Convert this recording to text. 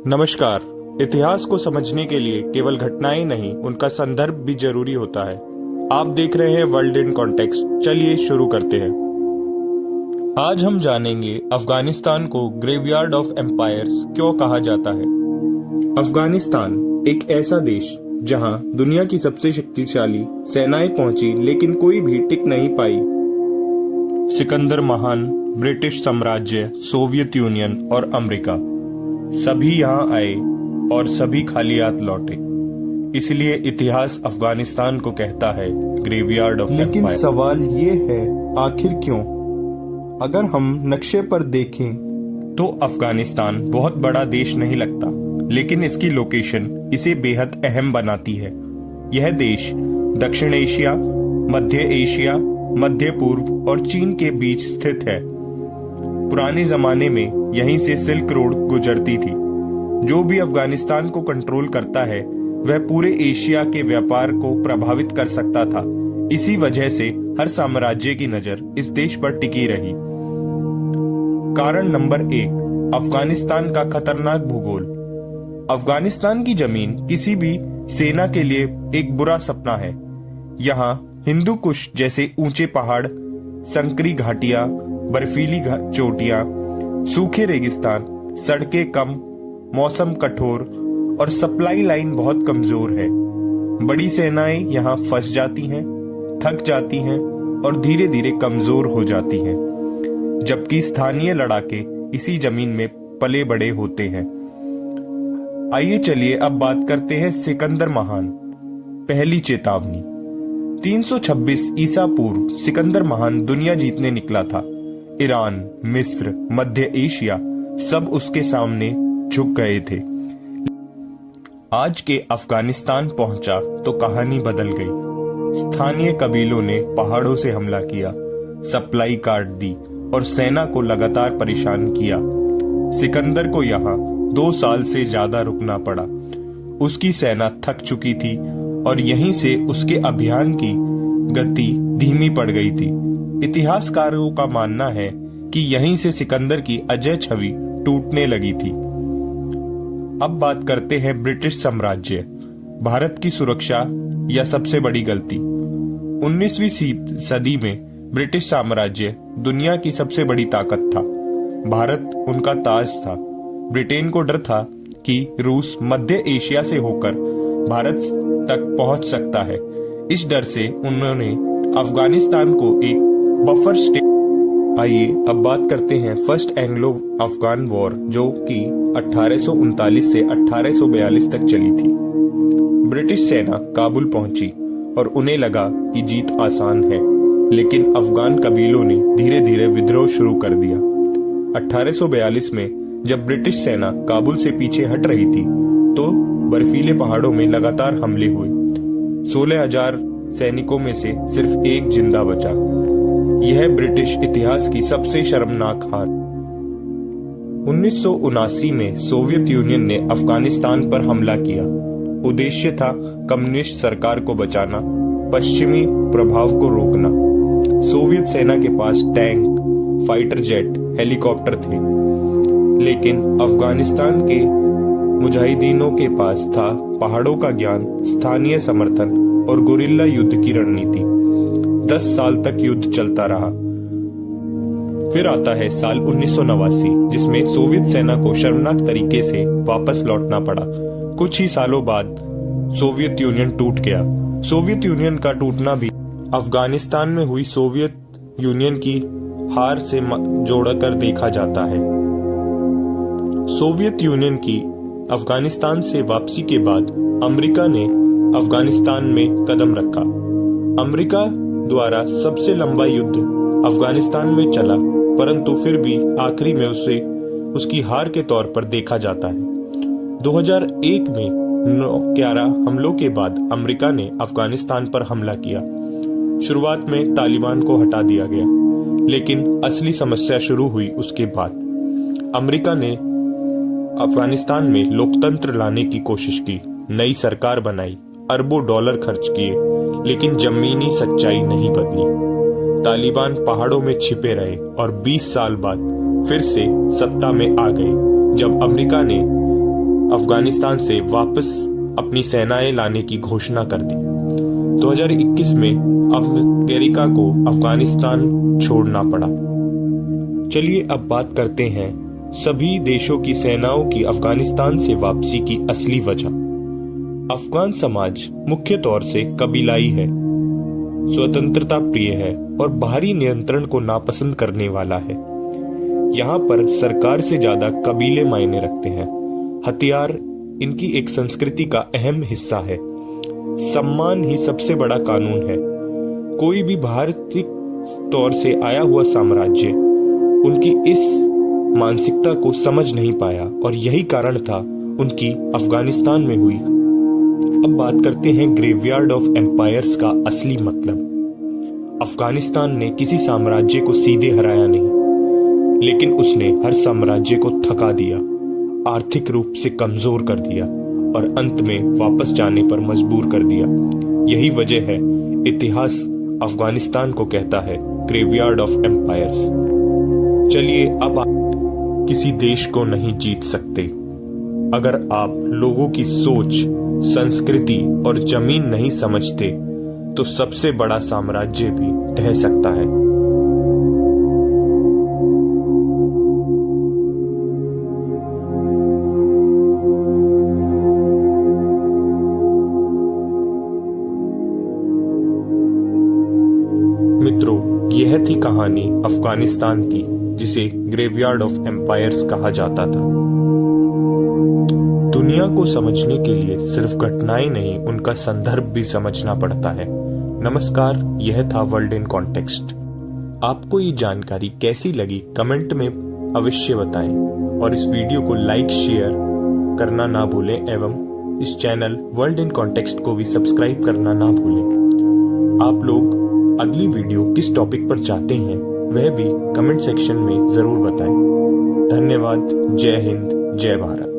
नमस्कार। इतिहास को समझने के लिए केवल घटनाएं नहीं, उनका संदर्भ भी जरूरी होता है। आप देख रहे हैं वर्ल्ड इन कॉन्टेक्स्ट। चलिए शुरू करते हैं। आज हम जानेंगे अफगानिस्तान को ग्रेवयार्ड ऑफ एम्पायर्स क्यों कहा जाता है। अफगानिस्तान एक ऐसा देश जहां दुनिया की सबसे शक्तिशाली सेनाएं पहुंची, लेकिन कोई भी टिक नहीं पाई। सिकंदर महान, ब्रिटिश साम्राज्य, सोवियत यूनियन और अमेरिका सभी यहाँ आए और सभी खाली हाथ लौटे। इसलिए इतिहास अफगानिस्तान को कहता है ग्रेवयार्ड ऑफ एम्पायर। लेकिन सवाल ये है, आखिर क्यों? अगर हम नक्शे पर देखें तो अफगानिस्तान बहुत बड़ा देश नहीं लगता, लेकिन इसकी लोकेशन इसे बेहद अहम बनाती है। यह देश दक्षिण एशिया, मध्य एशिया, मध्य पूर्व और चीन के बीच स्थित है। पुराने जमाने में यहीं से सिल्क रोड गुजरती थी। जो भी अफगानिस्तान को कंट्रोल करता है वह पूरे एशिया के व्यापार को प्रभावित कर सकता था। इसी वजह से हर साम्राज्य की नजर इस देश पर टिकी रही। कारण नंबर 1, अफगानिस्तान का खतरनाक भूगोल। अफगानिस्तान की जमीन किसी भी सेना के लिए एक बुरा सपना है। यहाँ हिंदू कुश जैसे ऊंचे पहाड़, संकरी घाटियां, बर्फीली चोटियां, सूखे रेगिस्तान, सड़कें कम, मौसम कठोर और सप्लाई लाइन बहुत कमजोर है। बड़ी सेनाएं यहाँ फंस जाती हैं, थक जाती हैं और धीरे धीरे कमजोर हो जाती हैं, जबकि स्थानीय लड़ाके इसी जमीन में पले बड़े होते हैं। आइए चलिए अब बात करते हैं सिकंदर महान। पहली चेतावनी। 326 ईसा पूर्व सिकंदर महान दुनिया जीतने निकला था। ईरान, मिस्र, मध्य एशिया सब उसके सामने झुक गए थे। आज के अफगानिस्तान पहुंचा तो कहानी बदल गई। स्थानीय कबीलों ने पहाड़ों से हमला किया, सप्लाई काट दी और सेना को लगातार परेशान किया। सिकंदर को यहाँ 2 साल से ज्यादा रुकना पड़ा। उसकी सेना थक चुकी थी और यहीं से उसके अभियान की गति धीमी पड़ गई थी। इतिहासकारों का मानना है कि यहीं से सिकंदर की अजय छवि टूटने लगी थी। अब बात करते हैं ब्रिटिश साम्राज्य, भारत की सुरक्षा या सबसे बड़ी गलती। 19वीं सदी में ब्रिटिश साम्राज्य दुनिया की सबसे बड़ी ताकत था। भारत उनका ताज था। ब्रिटेन को डर था कि रूस मध्य एशिया से होकर भारत तक पहुंच सकता है। इस डर से उन्होंने अफगानिस्तान को एक बफर स्टेट। आइए अब बात करते हैं फर्स्ट एंग्लो अफगान वॉर, जो कि 1839 से 1842 तक चली थी। ब्रिटिश सेना काबुल पहुंची और उन्हें लगा कि जीत आसान है, लेकिन अफगान कबीलों ने धीरे धीरे विद्रोह शुरू कर दिया। 1842 में जब ब्रिटिश सेना काबुल से पीछे हट रही थी तो बर्फीले पहाड़ों में लगातार हमले हुए। 16,000 सैनिकों में से सिर्फ एक जिंदा बचा। यह ब्रिटिश इतिहास की सबसे शर्मनाक हार। 1979 में सोवियत यूनियन ने अफगानिस्तान पर हमला किया। उद्देश्य था कम्युनिस्ट सरकार को बचाना, पश्चिमी प्रभाव को रोकना। सोवियत सेना के पास टैंक, फाइटर जेट, हेलीकॉप्टर थे, लेकिन अफगानिस्तान के मुजाहिदीनों के पास था पहाड़ों का ज्ञान, स्थानीय समर्थन और गुरिल्ला युद्ध की रणनीति। 10 साल तक युद्ध चलता रहा। फिर आता है साल 1989, जिसमें सोवियत सेना को शर्मनाक तरीके से वापस लौटना पड़ा। कुछ ही सालों बाद सोवियत यूनियन टूट गया। सोवियत यूनियन का टूटना भी अफगानिस्तान में हुई सोवियत यूनियन की हार से जोड़कर देखा जाता है। सोवियत यूनियन की अफगानिस्तान से वापसी के बाद अमेरिका ने अफगानिस्तान में कदम रखा। अमेरिका द्वारा सबसे लंबा युद्ध अफगानिस्तान में चला, परंतु फिर भी आखिरी में उसे उसकी हार के तौर पर देखा जाता है। 2001 में 11 हमलों के बाद अमेरिका ने अफगानिस्तान पर हमला किया। शुरुआत में तालिबान को हटा दिया गया, लेकिन असली समस्या शुरू हुई उसके बाद। अमेरिका ने अफगानिस्तान में लोकतंत्र लाने की कोशिश की, नई सरकार बनाई, अरबों डॉलर खर्च किए, लेकिन जमीनी सच्चाई नहीं बदली। तालिबान पहाड़ों में छिपे रहे और 20 साल बाद फिर से सत्ता में आ गए, जब अमेरिका ने अफगानिस्तान से वापस अपनी सेनाएं लाने की घोषणा कर दी। 2021 में अमेरिका को अफगानिस्तान छोड़ना पड़ा। चलिए अब बात करते हैं सभी देशों की सेनाओं की अफगानिस्तान से वापसी की असली वजह। अफगान समाज मुख्य तौर से कबीलाई है, स्वतंत्रता प्रिय है और बाहरी नियंत्रण को नापसंद करने वाला है। यहाँ पर सरकार से ज्यादा कबीले मायने रखते हैं। हथियार इनकी एक संस्कृति का अहम हिस्सा है। सम्मान ही सबसे बड़ा कानून है। कोई भी भारतीय तौर से आया हुआ साम्राज्य उनकी इस मानसिकता को समझ नहीं पाया और यही कारण था उनकी अफगानिस्तान में हुई। अब बात करते हैं ग्रेवयार्ड ऑफ एम्पायर्स का असली मतलब। अफगानिस्तान ने किसी साम्राज्य को सीधे हराया नहीं, लेकिन उसने हर साम्राज्य को थका दिया, आर्थिक रूप से कमजोर कर दिया और अंत में वापस जाने पर मजबूर कर दिया। यही वजह है इतिहास अफगानिस्तान को कहता है ग्रेवयार्ड ऑफ एम्पायर्स। चलिए अब आप किसी देश को नहीं जीत सकते। अगर आप लोगों की सोच, संस्कृति और जमीन नहीं समझते तो सबसे बड़ा साम्राज्य भी ढह सकता है। मित्रों, यह थी कहानी अफगानिस्तान की, जिसे ग्रेवयार्ड ऑफ एम्पायर्स कहा जाता था। दुनिया को समझने के लिए सिर्फ घटनाएं नहीं, उनका संदर्भ भी समझना पड़ता है। नमस्कार, यह था वर्ल्ड इन कॉन्टेक्स्ट। आपको ये जानकारी कैसी लगी कमेंट में अवश्य बताएं और इस वीडियो को लाइक शेयर करना ना भूलें एवं इस चैनल वर्ल्ड इन कॉन्टेक्स्ट को भी सब्सक्राइब करना ना भूलें। आप लोग अगली वीडियो किस टॉपिक पर चाहते हैं वह भी कमेंट सेक्शन में जरूर बताएं। धन्यवाद। जय हिंद, जय भारत।